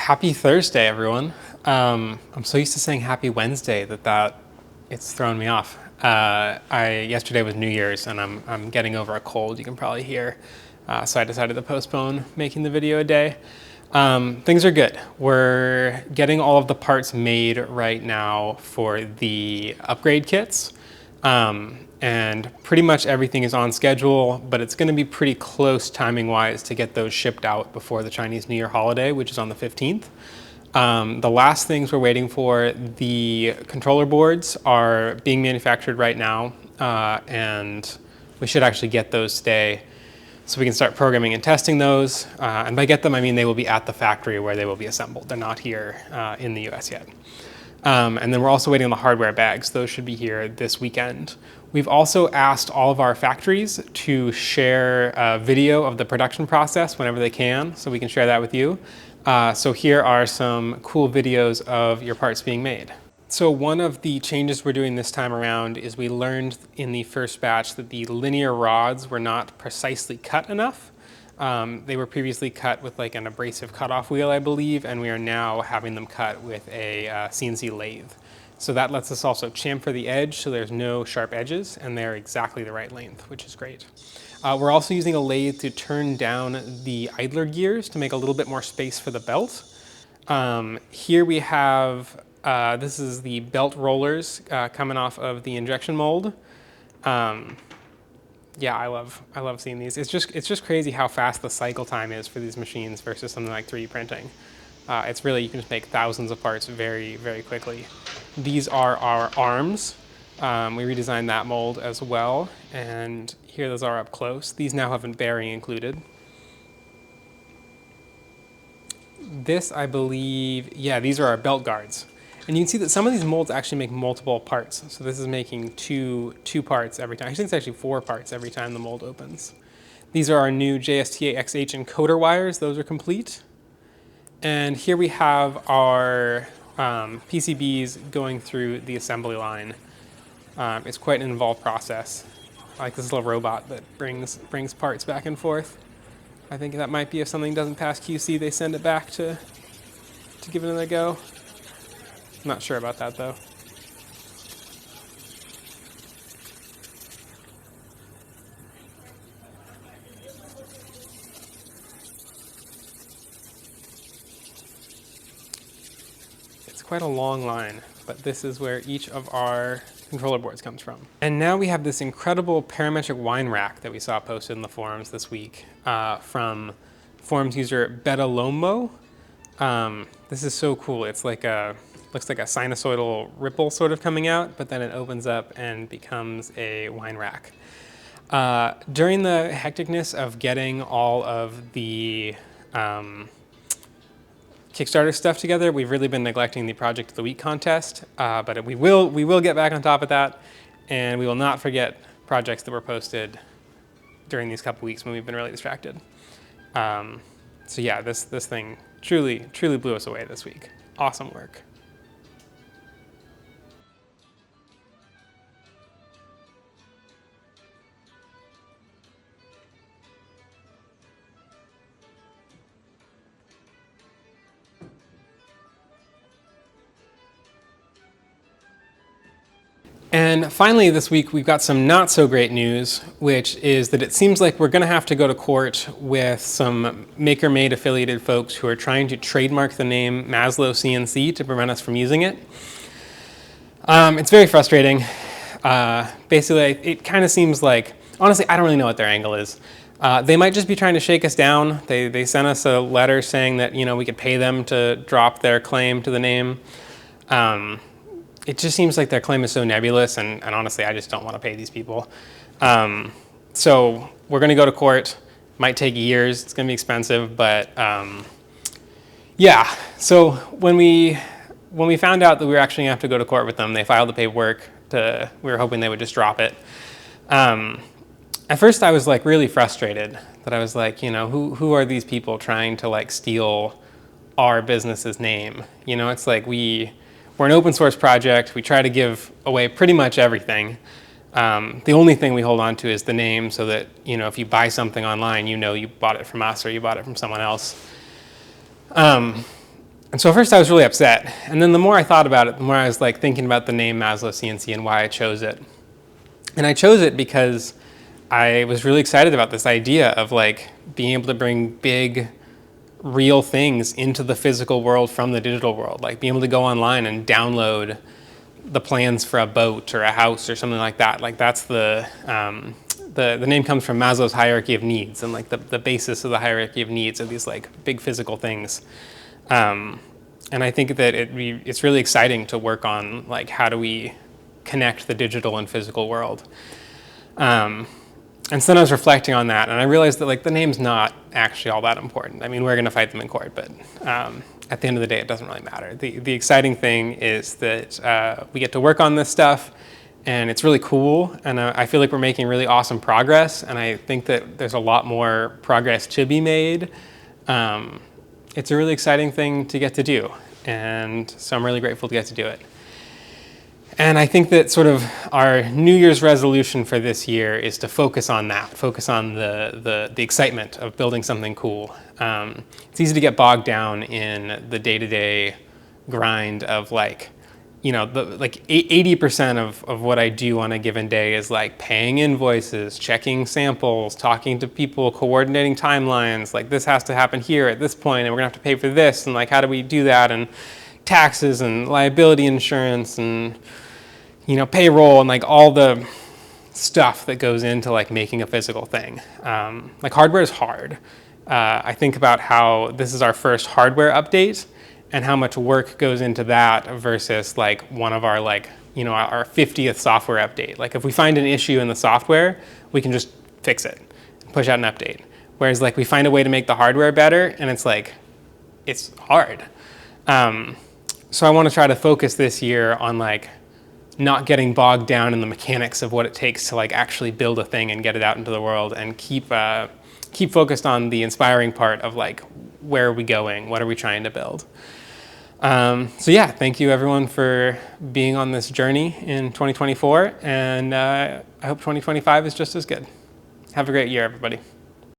Happy Thursday, everyone. I'm so used to saying Happy Wednesday that it's thrown me off. Yesterday was New Year's, and I'm getting over a cold. You can probably hear, so I decided to postpone making the video a day. Things are good. We're getting all of the parts made right now for the upgrade kits. And pretty much everything is on schedule, but it's going to be pretty close timing-wise to get those shipped out before the Chinese New Year holiday, which is on the 15th. The last things we're waiting for, the controller boards are being manufactured right now, and we should actually get those today so we can start programming and testing those. And by get them, I mean they will be at the factory where they will be assembled. They're not here in the US yet. And then we're also waiting on the hardware bags. Those should be here this weekend. We've also asked all of our factories to share a video of the production process whenever they can, so we can share that with you. So here are some cool videos of your parts being made. So one of the changes we're doing this time around is we learned in the first batch that the linear rods were not precisely cut enough. They were previously cut with like an abrasive cutoff wheel, I believe, and we are now having them cut with a CNC lathe. So that lets us also chamfer the edge so there's no sharp edges, and they're exactly the right length, which is great. We're also using a lathe to turn down the idler gears to make a little bit more space for the belt. Here we have, this is the belt rollers coming off of the injection mold. Yeah, I love seeing these. It's just crazy how fast the cycle time is for these machines versus something like 3D printing. It's really, you can just make thousands of parts very, very quickly. These are our arms. We redesigned that mold as well, and here those are up close. These now have a bearing included. This, I believe, yeah, these are our belt guards. And you can see that some of these molds actually make multiple parts. So this is making two parts every time. I think it's actually 4 parts every time the mold opens. These are our new JSTA XH encoder wires. Those are complete. And here we have our PCBs going through the assembly line. It's quite an involved process. I like this little robot that brings parts back and forth. I think that might be if something doesn't pass QC, they send it back to give it another go. I'm not sure about that though. It's quite a long line, but this is where each of our controller boards comes from. And now we have this incredible parametric wine rack that we saw posted in the forums this week from forums user Betalombo. This is so cool. It's like looks like a sinusoidal ripple sort of coming out, but then it opens up and becomes a wine rack. During the hecticness of getting all of the Kickstarter stuff together, we've really been neglecting the Project of the Week contest, but we will get back on top of that, and we will not forget projects that were posted during these couple weeks when we've been really distracted. So yeah, this thing truly blew us away this week. Awesome work. And finally this week, we've got some not so great news, which is that it seems like we're gonna have to go to court with some Maker-Made affiliated folks who are trying to trademark the name Maslow CNC to prevent us from using it. It's very frustrating. Basically, it kind of seems like, honestly, I don't really know what their angle is. They might just be trying to shake us down. They sent us a letter saying that, you know, we could pay them to drop their claim to the name. It just seems like their claim is so nebulous, and honestly, I just don't want to pay these people. So we're going to go to court. Might take years. It's going to be expensive, but yeah. So when we found out that we were actually going to have to go to court with them, they filed the paperwork. We were hoping they would just drop it. At first, I was like really frustrated that I was like, you know, who are these people trying to like steal our business's name? You know, it's like we're an open source project. We try to give away pretty much everything. The only thing we hold on to is the name, so that, you know, if you buy something online, you know you bought it from us or you bought it from someone else. And so at first I was really upset. And then the more I thought about it, the more I was like thinking about the name Maslow CNC and why I chose it. And I chose it because I was really excited about this idea of like being able to bring big, real things into the physical world from the digital world, like being able to go online and download the plans for a boat or a house or something like that. Like that's the name comes from Maslow's hierarchy of needs, and like the basis of the hierarchy of needs are these like big physical things. And I think that it's really exciting to work on like how do we connect the digital and physical world. And so then I was reflecting on that, and I realized that like the name's not actually all that important. I mean, we're going to fight them in court, but at the end of the day, it doesn't really matter. The exciting thing is that we get to work on this stuff, and it's really cool, and I feel like we're making really awesome progress, and I think that there's a lot more progress to be made. It's a really exciting thing to get to do, and so I'm really grateful to get to do it. And I think that sort of our New Year's resolution for this year is to focus on that, focus on the excitement of building something cool. It's easy to get bogged down in the day-to-day grind of like, you know, like 80% of what I do on a given day is like paying invoices, checking samples, talking to people, coordinating timelines, like this has to happen here at this point, and we're gonna have to pay for this, and like how do we do that, and taxes and liability insurance and, you know, payroll and like all the stuff that goes into like making a physical thing. Like hardware is hard. I think about how this is our first hardware update and how much work goes into that versus like one of our like, you know, our 50th software update. Like if we find an issue in the software, we can just fix it, push out an update. Whereas like we find a way to make the hardware better and it's like, it's hard. So I want to try to focus this year on like not getting bogged down in the mechanics of what it takes to like actually build a thing and get it out into the world, and keep focused on the inspiring part of like where are we going, what are we trying to build. So yeah, thank you everyone for being on this journey in 2024, and I hope 2025 is just as good. Have a great year, everybody.